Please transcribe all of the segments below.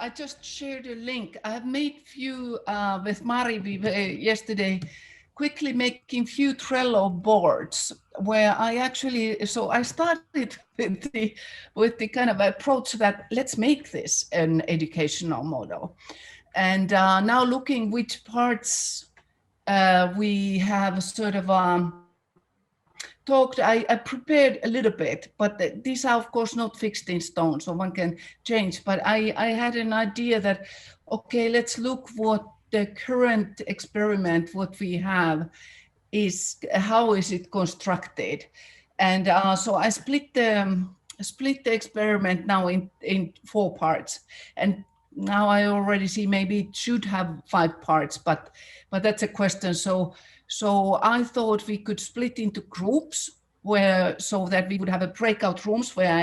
I just shared a link. I have made few with Mari yesterday, quickly making few Trello boards where I actually, so I started with the kind of approach that let's make this an educational model. And now looking which parts we have sort of talked, I prepared a little bit, but these are of course not fixed in stone, so one can change. But I had an idea that, okay, let's look what the current experiment, what we have is, how is it constructed? And so I split the experiment now in 4 parts. And now I already see maybe it should have 5 parts, but that's a question. So I thought we could split into groups so that we would have a breakout rooms where I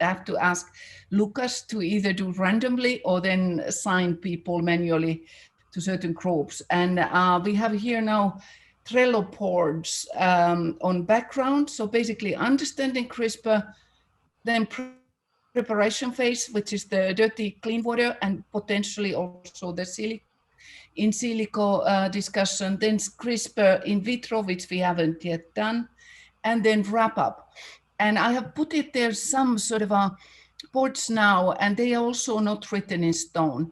have to ask Lucas to either do randomly or then assign people manually to certain groups. And we have here now Trello boards on background. So basically understanding CRISPR, then preparation phase, which is the dirty clean water and potentially also the in silico discussion, then CRISPR in vitro, which we haven't yet done, and then wrap up. And I have put it there some sort of boards now, and they are also not written in stone.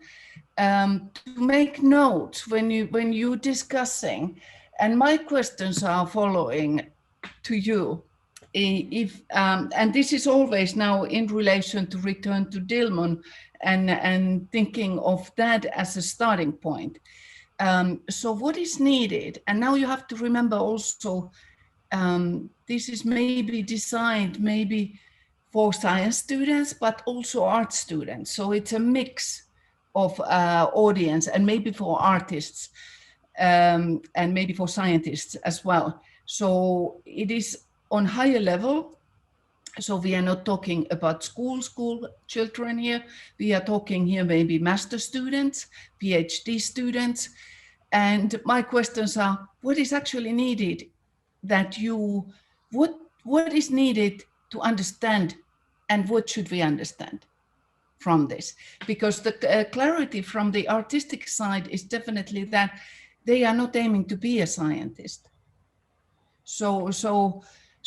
To make notes when you're discussing, and my questions are following to you. And this is always now in relation to return to Dilmun and thinking of that as a starting point. So what is needed? And now you have to remember also, this is maybe designed maybe for science students, but also art students. So it's a mix of audience and maybe for artists and maybe for scientists as well. So it is on higher level. So we are not talking about school children here. We are talking here maybe master students, PhD students. And my questions are, what is actually needed what is needed to understand, and what should we understand from this? Because the clarity from the artistic side is definitely that they are not aiming to be a scientist. So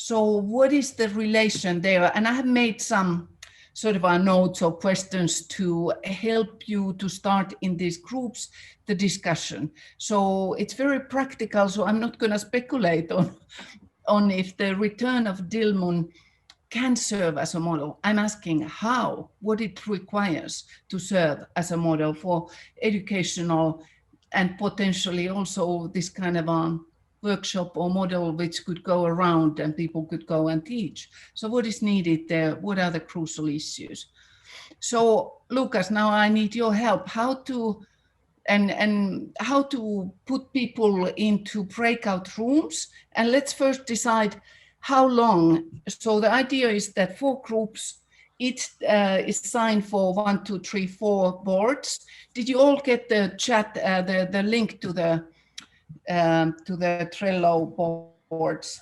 what is the relation there? And I have made some sort of notes or questions to help you to start in these groups the discussion. So it's very practical, so I'm not going to speculate on if the return of Dilmun can serve as a model. I'm asking how, what it requires to serve as a model for educational and potentially also this kind of workshop or model which could go around and people could go and teach. So what is needed there? What are the crucial issues? So Lucas, now I need your help. How to put people into breakout rooms, and let's first decide how long. So the idea is that 4 groups, each is signed for 1, 2, 3, 4 boards. Did you all get the chat, the link to the Trello boards?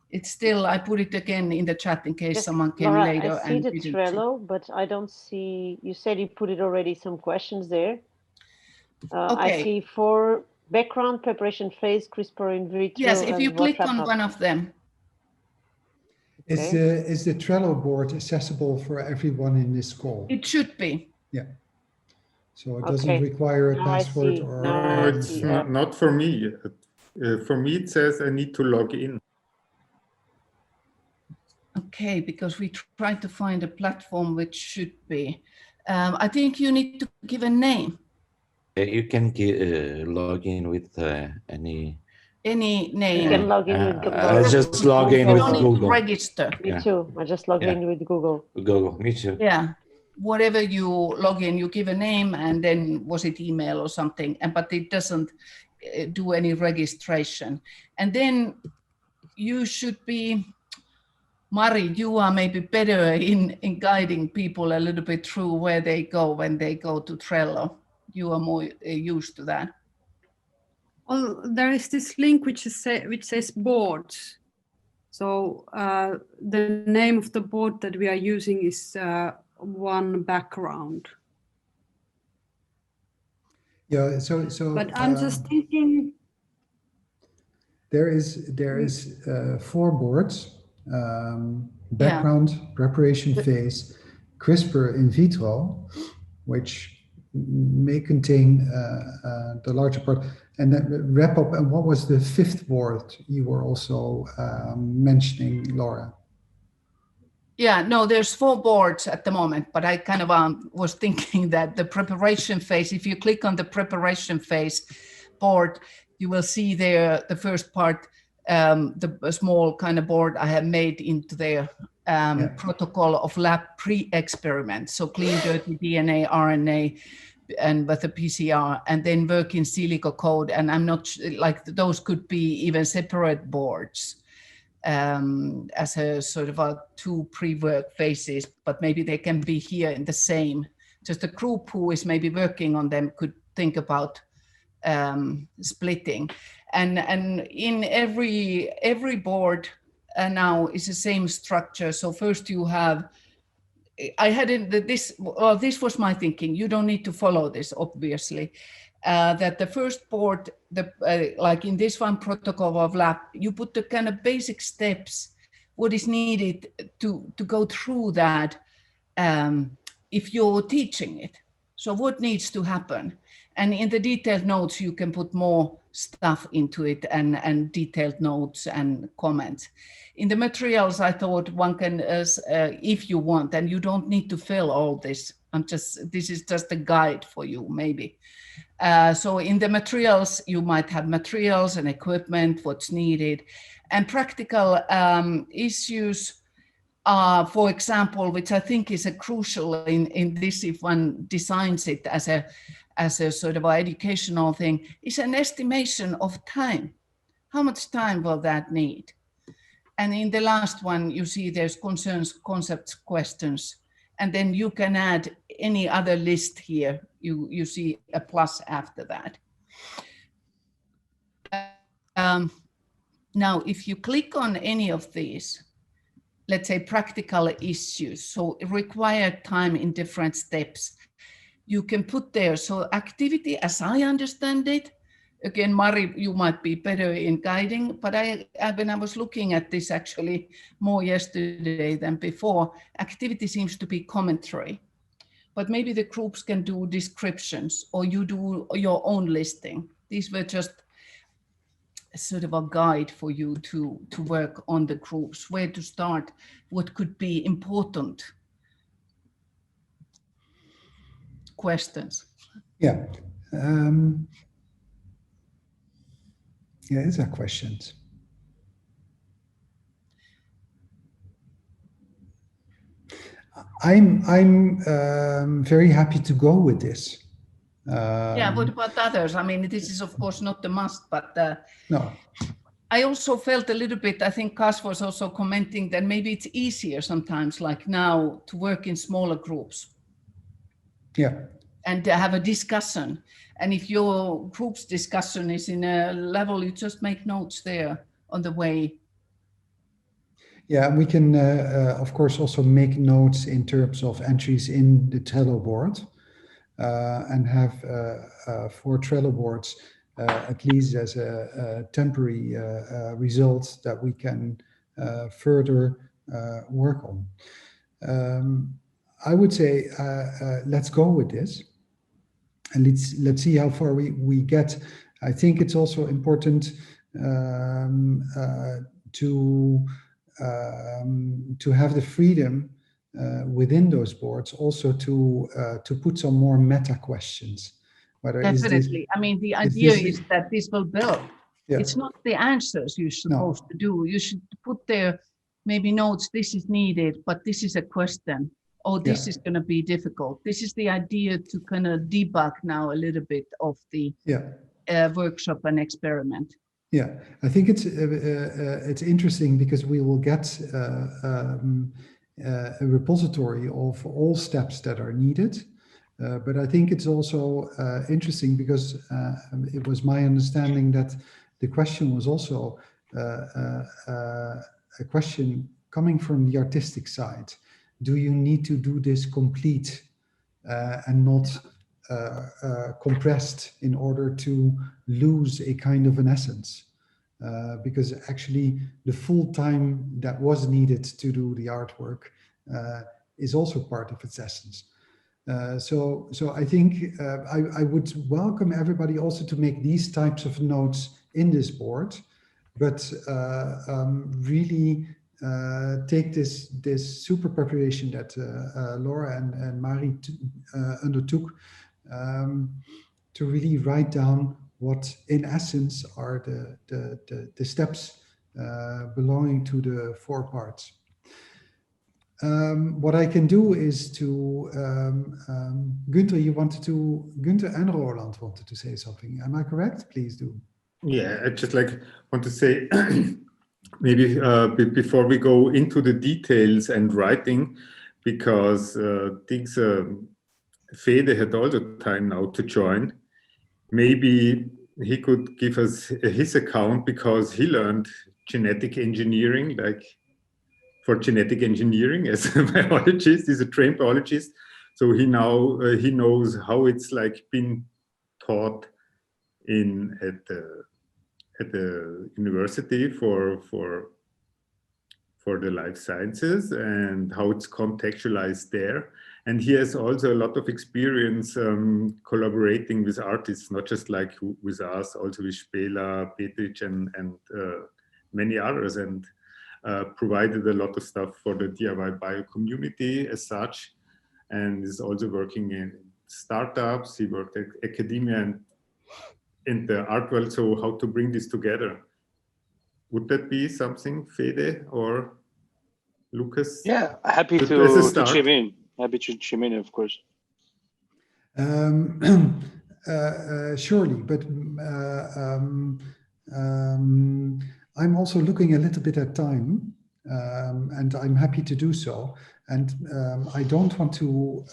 It's still, I put it again in the chat in case someone came Laura, later. I see the Trello, but I don't see, you said you put it already, some questions there. Okay. I see 4 background, preparation phase, CRISPR in vitro. Yes, if you click on one of them. Okay. Is the Trello board accessible for everyone in this call? It should be. Yeah. So it doesn't require a password or... No, it's not for me. For me, it says I need to log in. Okay, because we tried to find a platform which should be. I think you need to give a name. You can log in with any name. You can log in with Google. I just log in with Google. Need to register. Me too. I just log in with Google. Google, me too. Yeah. Whatever you log in, you give a name and then was it email or something, but it doesn't do any registration. And then you should be, Mari, you are maybe better in guiding people a little bit through where they go when they go to Trello. You are more used to that. Well, there is this link which says boards. So the name of the board that we are using is one background. Yeah, But I'm just thinking. There is 4 boards: background, preparation phase, CRISPR in vitro, which may contain the larger part, and then wrap up. And what was the 5th board you were also mentioning, Laura? Yeah, no, there's 4 boards at the moment, but I kind of was thinking that the preparation phase, if you click on the preparation phase board, you will see there the first part, the small kind of board I have made into their protocol of lab pre-experiment. So clean, dirty DNA, RNA, and with the PCR, and then work in silico code. And I'm not like those could be even separate boards. As a sort of a 2 pre-work phases, but maybe they can be here in the same. Just a group who is maybe working on them could think about splitting. And in every board now is the same structure. So first you have, I had this was my thinking. You don't need to follow this, obviously. That the first board, like in this one protocol of lab, you put the kind of basic steps, what is needed to go through that if you're teaching it. So what needs to happen? And in the detailed notes, you can put more stuff into it and detailed notes and comments. In the materials, I thought one can, if you want, and you don't need to fill all this. This is just a guide for you, maybe. So in the materials, you might have materials and equipment, what's needed, and practical issues, for example, which I think is a crucial in this, if one designs it as a sort of educational thing, is an estimation of time. How much time will that need? And in the last one, you see there's concerns, concepts, questions, and then you can add any other list here. You see a plus after that. Now, if you click on any of these, let's say practical issues, so required time in different steps, you can put there. So activity, as I understand it, again, Mari, you might be better in guiding, but when I was looking at this actually more yesterday than before, activity seems to be commentary. But maybe the groups can do descriptions, or you do your own listing. These were just sort of a guide for you to work on the groups, where to start, what could be important questions. Yeah. Yeah, these are questions. I'm very happy to go with this. Yeah, what about others? I mean, this is of course not the must, but no. I also felt a little bit, I think Kas was also commenting that maybe it's easier sometimes, like now, to work in smaller groups. Yeah. And to have a discussion. And if your group's discussion is in a level, you just make notes there on the way. Yeah, and we can, of course, also make notes in terms of entries in the Trello board and have 4 Trello boards, at least as a temporary result that we can further work on. I would say, let's go with this. And let's see how far we get. I think it's also important to have the freedom within those boards also to put some more meta questions. Definitely. I mean, the idea is that this will build. Yeah. It's not the answers you're supposed to do. You should put there maybe notes, this is needed, but this is a question. Oh, this is going to be difficult. This is the idea to kind of debug now a little bit of the workshop and experiment. Yeah, I think it's interesting because we will get a repository of all steps that are needed. But I think it's also interesting because it was my understanding that the question was also a question coming from the artistic side. Do you need to do this complete and not compressed in order to lose a kind of an essence. Because actually the full time that was needed to do the artwork is also part of its essence. So I think I would welcome everybody also to make these types of notes in this board, but really take this super preparation that Laura and Mari undertook to really write down what in essence are the steps belonging to the 4 parts. What I can do is to, Gunther and Roland wanted to say something. Am I correct? Please do. Yeah, I just want to say, maybe before we go into the details and writing, because things, Fede had all the time now to join. Maybe he could give us his account, because he learned genetic engineering, for genetic engineering as a biologist. He's a trained biologist, so he knows how it's been taught at the university for the life sciences, and how it's contextualized there. And he has also a lot of experience collaborating with artists, not just with us, also with Spela, Petric, and many others, and provided a lot of stuff for the DIY bio community as such, and is also working in startups. He worked at academia and in the art world. So how to bring this together? Would that be something, Fede or Lucas? Yeah, happy to chime in. Happy to chime in, of course. Surely, but I'm also looking a little bit at time, and I'm happy to do so. And I don't want to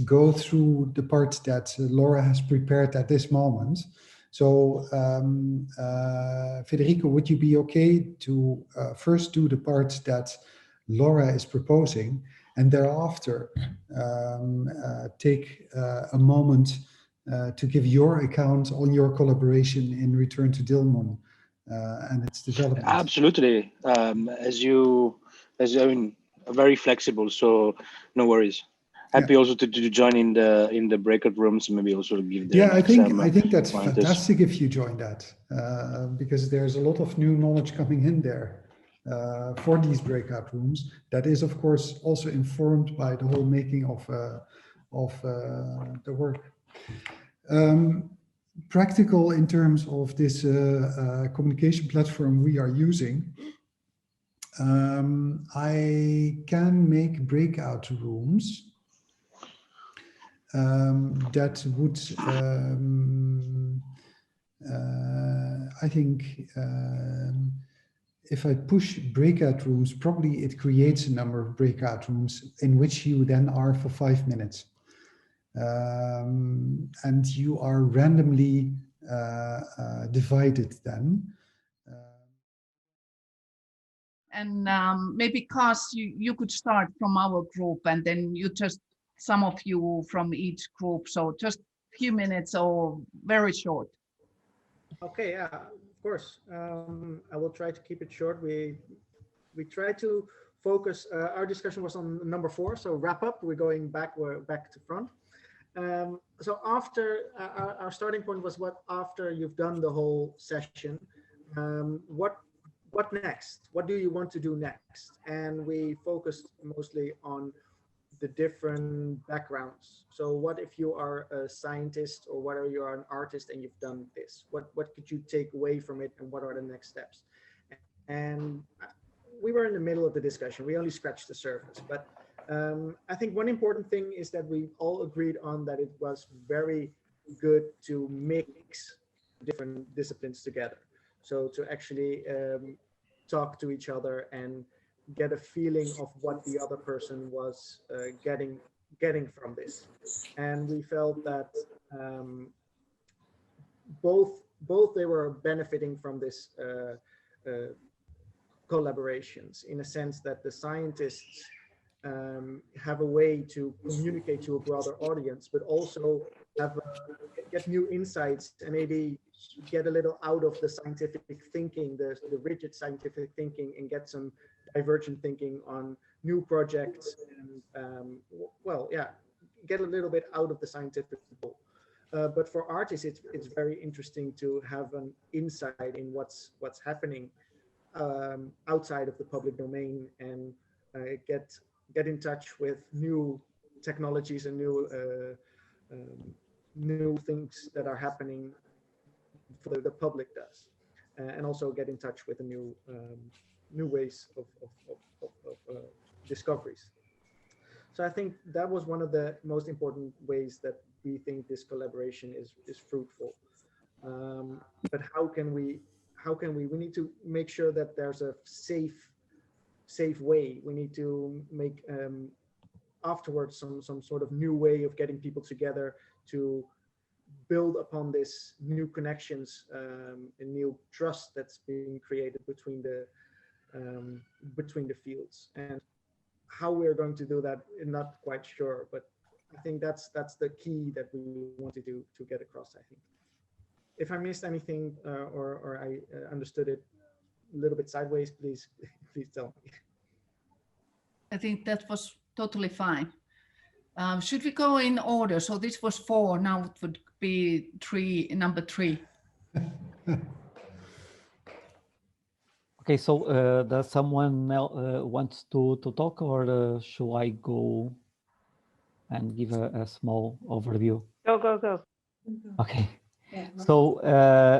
go through the part that Laura has prepared at this moment. So, Federico, would you be okay to first do the part that Laura is proposing, and thereafter take a moment to give your account on your collaboration in Return to Dilmun and its development? Absolutely. As I mean, very flexible, so no worries. Happy also to join in the breakout rooms, maybe also give the I think that's fantastic if you join that, because there's a lot of new knowledge coming in there for these breakout rooms. That is, of course, also informed by the whole making of the work. Practical in terms of this communication platform we are using. I can make breakout rooms that would, I think, if I push breakout rooms, probably it creates a number of breakout rooms in which you then are for 5 minutes. And you are randomly divided then. And maybe, Cas, you could start from our group, and then some of you from each group. So just a few minutes or very short. Okay, yeah, of course. I will try to keep it short. We try to focus. Our discussion was on number 4, so wrap up. We're going back to front. So after our starting point was after you've done the whole session, what next? What do you want to do next? And we focused mostly on the different backgrounds. So what if you are a scientist, or what if you are an artist and you've done this? What could you take away from it, and what are the next steps? And we were in the middle of the discussion. We only scratched the surface, but I think one important thing is that we all agreed on that it was very good to mix different disciplines together. So to actually talk to each other and get a feeling of what the other person was getting from this. And we felt that both they were benefiting from this collaborations, in a sense that the scientists have a way to communicate to a broader audience, but also have get new insights and maybe get a little out of the scientific thinking, the rigid scientific thinking, and get some divergent thinking on new projects. And well, yeah, get a little bit out of the scientific bowl. But for artists, it's very interesting to have an insight in what's happening outside of the public domain, and get in touch with new technologies and new things that are happening for the public does, and also get in touch with the new ways of discoveries. So I think that was one of the most important ways that we think this collaboration is fruitful. But how can we need to make sure that there's a safe way. We need to make afterwards some sort of new way of getting people together to build upon this new connections and new trust that's being created between the fields. And how we're going to do that, I'm not quite sure, but I think that's the key that we want to get across. I think if I missed anything or I understood it a little bit sideways, please tell me. I think that was totally fine. Should we go in order? So this was 4, now it would be number 3. Okay, so does someone wants to talk, or should I go and give a small overview? Go. Okay. Yeah. So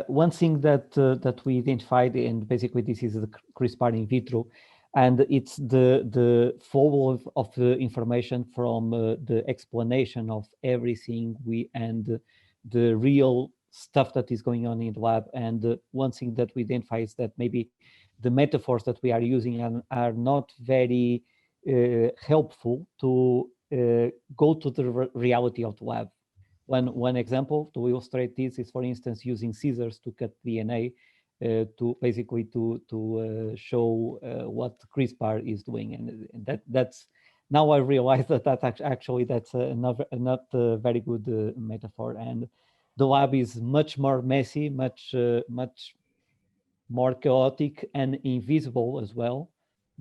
one thing that we identified, and basically this is the CRISPR in vitro, and it's the flow of the information from the explanation of everything and the real stuff that is going on in the lab. And one thing that we identify is that maybe the metaphors that we are using are not very helpful to go to the reality of the lab. One example to illustrate this is, for instance, using scissors to cut DNA to basically to show what CRISPR is doing, and that's now I realize that actually that's not a very good metaphor, and the lab is much more messy, much more chaotic and invisible as well,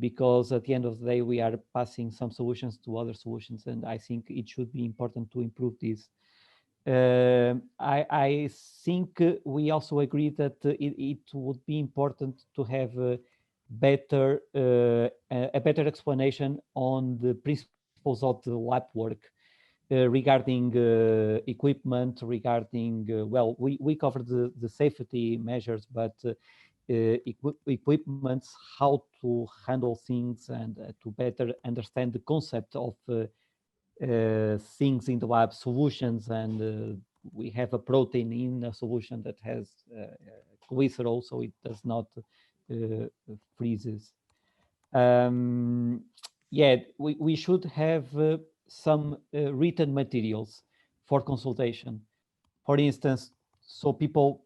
because at the end of the day we are passing some solutions to other solutions, and I think it should be important to improve this. I think we also agree that it would be important to have a better explanation on the principles of the lab work regarding equipment, regarding, well, we covered the safety measures, but equipments, how to handle things, and to better understand the concept of things in the lab, solutions, and we have a protein in a solution that has glycerol, so it does not freezes. Yeah, we should have some written materials for consultation, for instance, so people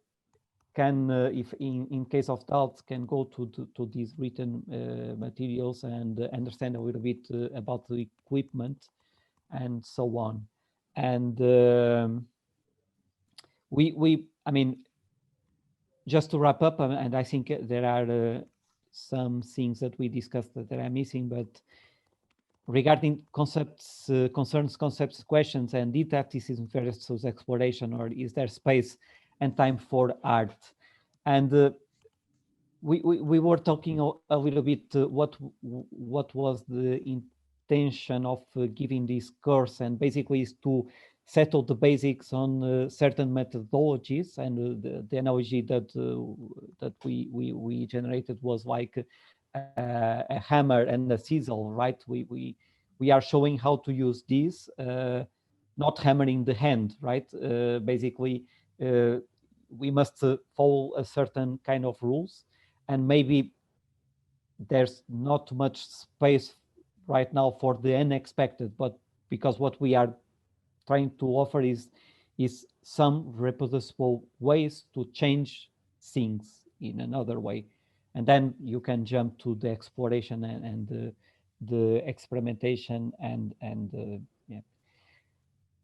can, if in case of doubts, can go to these written materials and understand a little bit about the equipment and so on. And I mean, just to wrap up, and I think there are some things that we discussed that are missing, but regarding concepts, concerns, concepts, questions, and didacticism versus exploration, or is there space and time for art? And we were talking a little bit what was the intention of giving this course, and basically is to settle the basics on certain methodologies, and the analogy that we generated was like a hammer and a chisel, right? We are showing how to use this, not hammering the hand, right? Basically, we must follow a certain kind of rules, and maybe there's not much space right now for the unexpected, but because what we are trying to offer is some reproducible ways to change things in another way, and then you can jump to the exploration and the experimentation and yeah.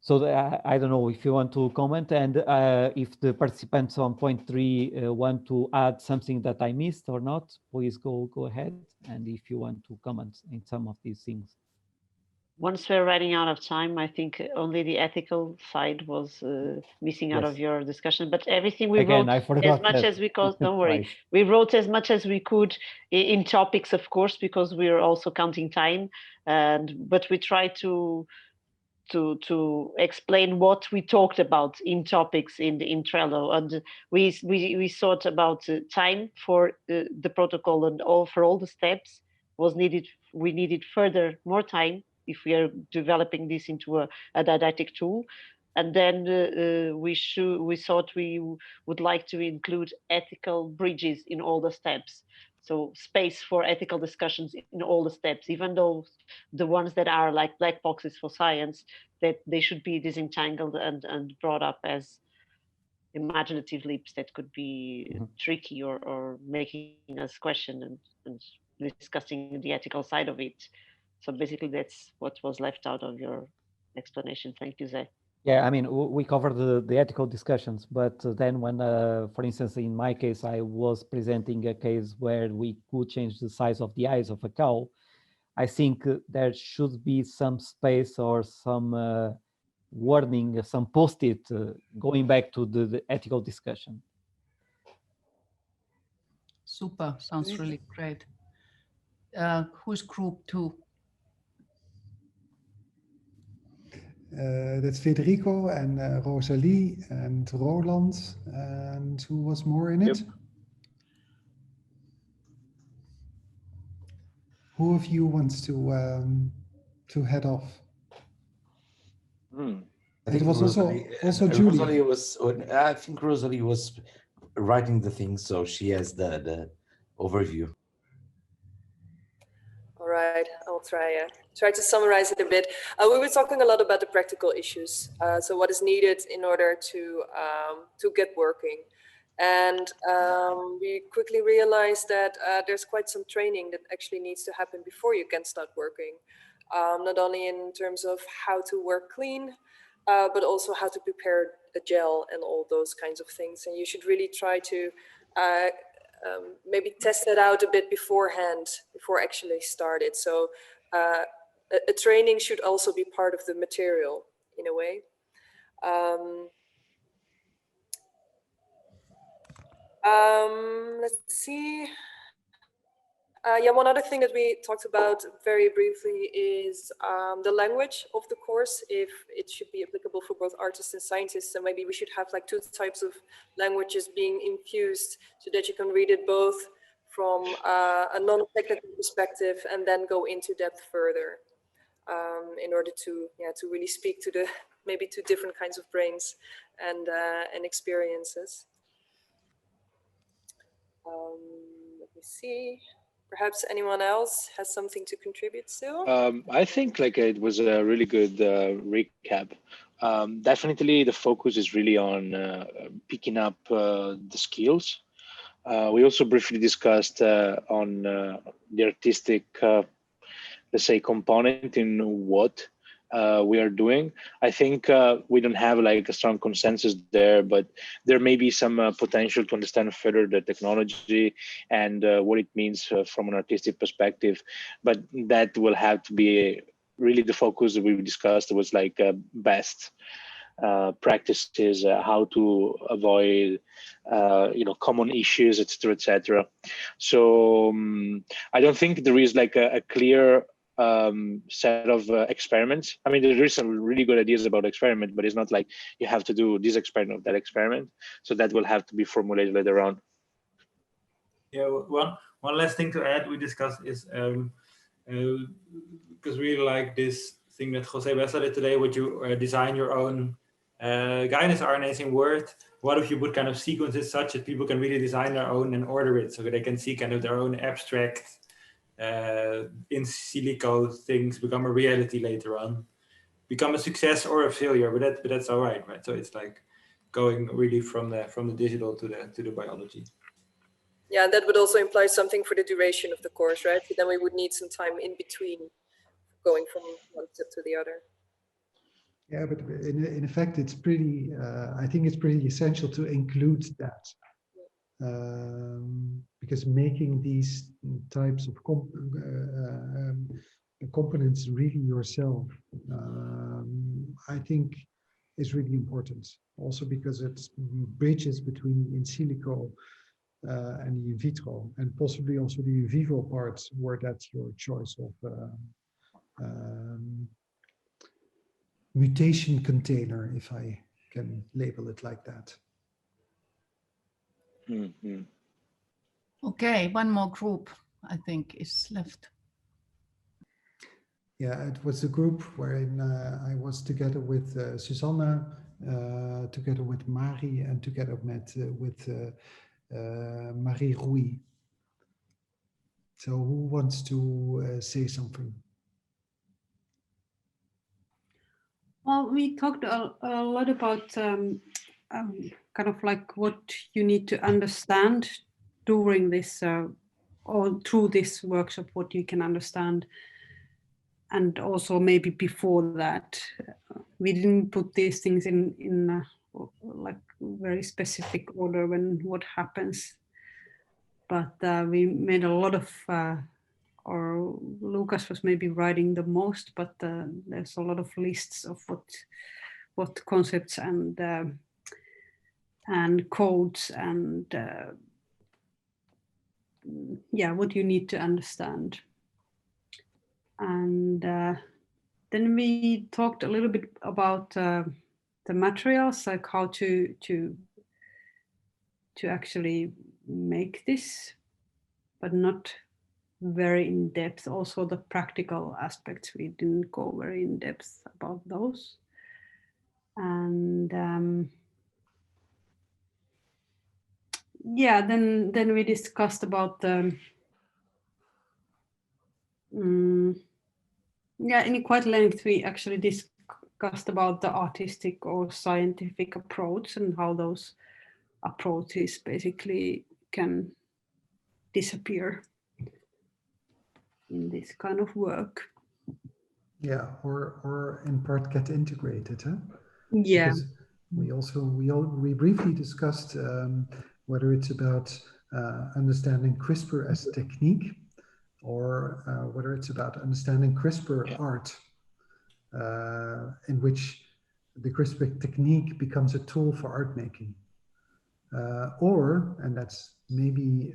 So I don't know if you want to comment, and if the participants on point 3 want to add something that I missed or not, please go ahead. And if you want to comment in some of these things. Once we're running out of time, I think only the ethical side was missing out of your discussion, but everything we wrote as much as we could, don't worry. Right. We wrote as much as we could in topics, of course, because we're also counting time, but we try to explain what we talked about in topics in Trello, and we thought about time for the protocol and for all the steps was needed. We needed more time if we are developing this into a didactic tool. And then we thought we would like to include ethical bridges in all the steps. So space for ethical discussions in all the steps, even though the ones that are like black boxes for science, that they should be disentangled and brought up as imaginative leaps that could be tricky or making us question and discussing the ethical side of it. So basically that's what was left out of your explanation. Thank you, Zé. Yeah, I mean, we covered the ethical discussions, but then when, for instance, in my case, I was presenting a case where we could change the size of the eyes of a cow, I think there should be some space or some warning, some post-it going back to the ethical discussion. Super, sounds really great. Who's group 2? That's Federico and Rosalie and Roland, and who was more in it? Yep. Who of you wants to head off? I think it was also Julie. I think Rosalie was writing the thing, so she has the overview. All right, I'll try to summarize it a bit. We were talking a lot about the practical issues. So what is needed in order to get working. And we quickly realized that there's quite some training that actually needs to happen before you can start working. Not only in terms of how to work clean, but also how to prepare a gel and all those kinds of things. And you should really try to maybe test it out a bit beforehand, before actually started. So a training should also be part of the material in a way. Let's see. Yeah, one other thing that we talked about very briefly is the language of the course, if it should be applicable for both artists and scientists. And maybe we should have like 2 types of languages being infused so that you can read it both from a non-technical perspective and then go into depth further in order to really speak to maybe 2 different kinds of brains and experiences. Let me see. Perhaps anyone else has something to contribute to? I think like it was a really good recap. Definitely the focus is really on picking up the skills. We also briefly discussed on the artistic, let's say, component in what we are doing. I think we don't have like a strong consensus there, but there may be some potential to understand further the technology and what it means from an artistic perspective. But that will have to be really the focus that we discussed. Was like best practices, how to avoid common issues, etc., etc. So I don't think there is like a clear set of experiments. I mean, there is some really good ideas about experiment, but it's not like you have to do this experiment, that experiment. So that will have to be formulated later on. Yeah, one last thing to add we discussed is because we really like this thing that Jose Bessa did today, would you design your own guidance RNAs in Word? What if you would kind of sequence it such that people can really design their own and order it so that they can see kind of their own abstract in silico things become a reality later on, become a success or a failure, but that's all right? So it's like going really from the digital to the biology. Yeah, and that would also imply something for the duration of the course, right? So then we would need some time in between going from one step to the other. Yeah, but in effect, it's pretty, I think it's pretty essential to include that. Because making these types of components really yourself, I think is really important. Also because it bridges between in silico and the in vitro, and possibly also the in vivo parts where that's your choice of mutation container, if I can label it like that. Mm-hmm. Okay, one more group, I think, is left. Yeah, it was a group wherein I was together with Susanna, together with Mari, and together with Marie Rui. So who wants to say something? Well, we talked a lot about kind of like what you need to understand during this or through this workshop, what you can understand. And also maybe before that, we didn't put these things in like very specific order when what happens. But we made a lot of, or Lucas was maybe writing the most, but there's a lot of lists of what concepts and codes and yeah, what you need to understand. And then we talked a little bit about the materials, like how to actually make this, but not very in depth. Also the practical aspects, we didn't go very in depth about those. And yeah, then we discussed about the yeah, in quite length we actually discussed about the artistic or scientific approach and how those approaches basically can disappear in this kind of work. Yeah, or in part get integrated, huh? Yeah. Because we briefly discussed whether it's about understanding CRISPR as a technique, or whether it's about understanding CRISPR art, in which the CRISPR technique becomes a tool for art making. Or, and that's maybe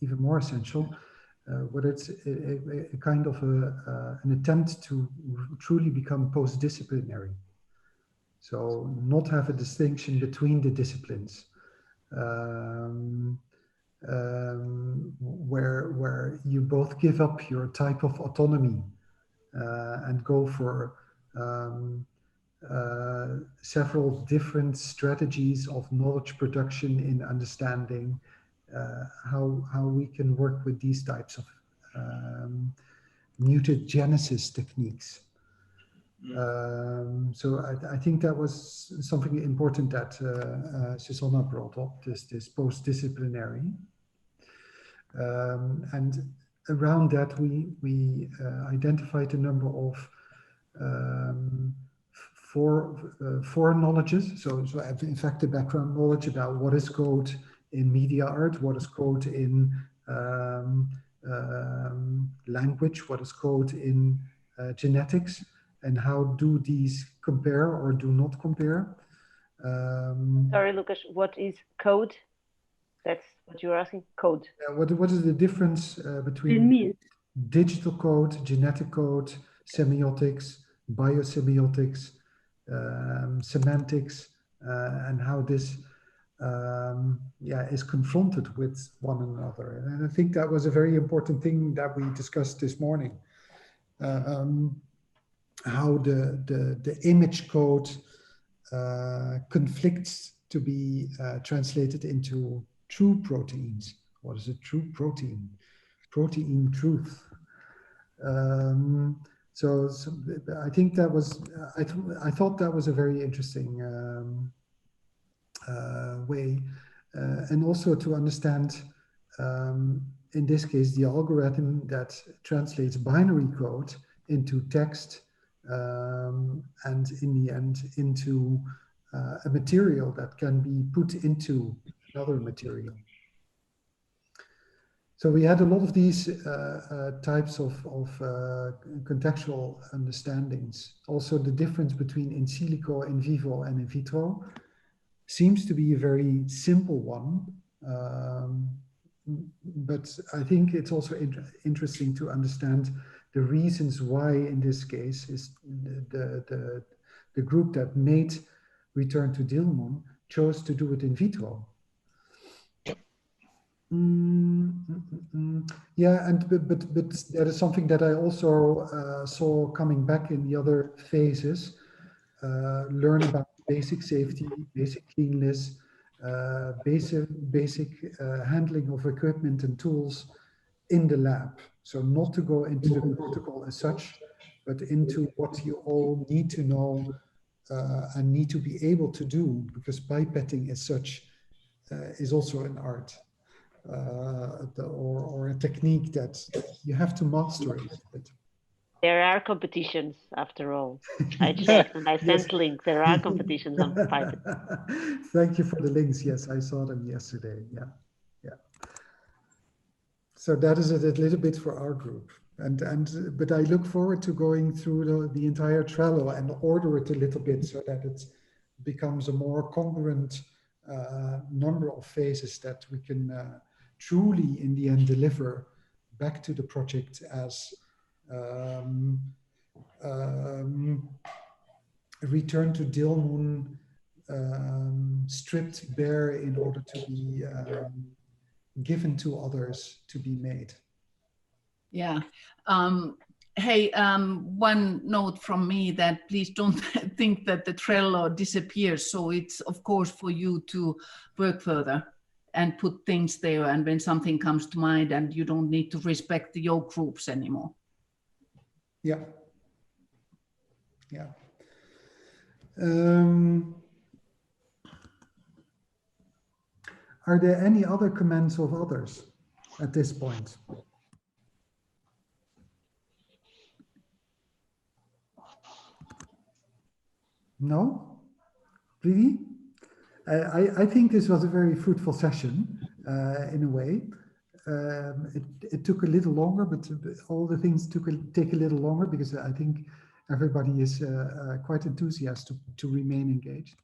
even more essential, whether it's a kind of an attempt to truly become post-disciplinary. So not have a distinction between the disciplines, where you both give up your type of autonomy and go for several different strategies of knowledge production in understanding how we can work with these types of mutagenesis techniques. So I think that was something important that Susanna brought up, this post-disciplinary. And around that, we identified a number of four knowledges. So in fact, the background knowledge about what is code in media art, what is code in language, what is code in genetics, and how do these compare or do not compare. Sorry, Lucas, what is code? That's what you're asking, code. What is the difference between digital code, genetic code, semiotics, biosemiotics, semantics, and how this is confronted with one another. And I think that was a very important thing that we discussed this morning. How the image code conflicts to be translated into true proteins. What is a true protein? Protein truth. So I think that was, I thought that was a very interesting way. And also to understand in this case, the algorithm that translates binary code into text and in the end into a material that can be put into another material. So we had a lot of these types of contextual understandings. Also, the difference between in silico, in vivo, and in vitro seems to be a very simple one. But I think it's also interesting to understand the reasons why, in this case, is the group that made Return to Dilmun chose to do it in vitro. Yeah, and but that is something that I also saw coming back in the other phases. Learn about basic safety, basic cleanliness, basic handling of equipment and tools in the lab. So not to go into the protocol as such, but into what you all need to know and need to be able to do, because pipetting as such is also an art. Or a technique that you have to master it. There are competitions after all. I checked and I sent links. There are competitions on Python. Thank you for the links. Yes, I saw them yesterday. Yeah. So that is it a little bit for our group. But I look forward to going through the entire Trello and order it a little bit so that it becomes a more congruent number of phases that we can truly in the end deliver back to the project as Return to Dilmun stripped bare in order to be given to others to be made. Yeah. Hey, one note from me that please don't think that the Trello disappears. So it's of course for you to work further and put things there, and when something comes to mind, and you don't need to respect your groups anymore. Yeah. Are there any other comments of others at this point? No? Really? I think this was a very fruitful session in a way. It took a little longer, but all the things take a little longer because I think everybody is quite enthusiastic to remain engaged.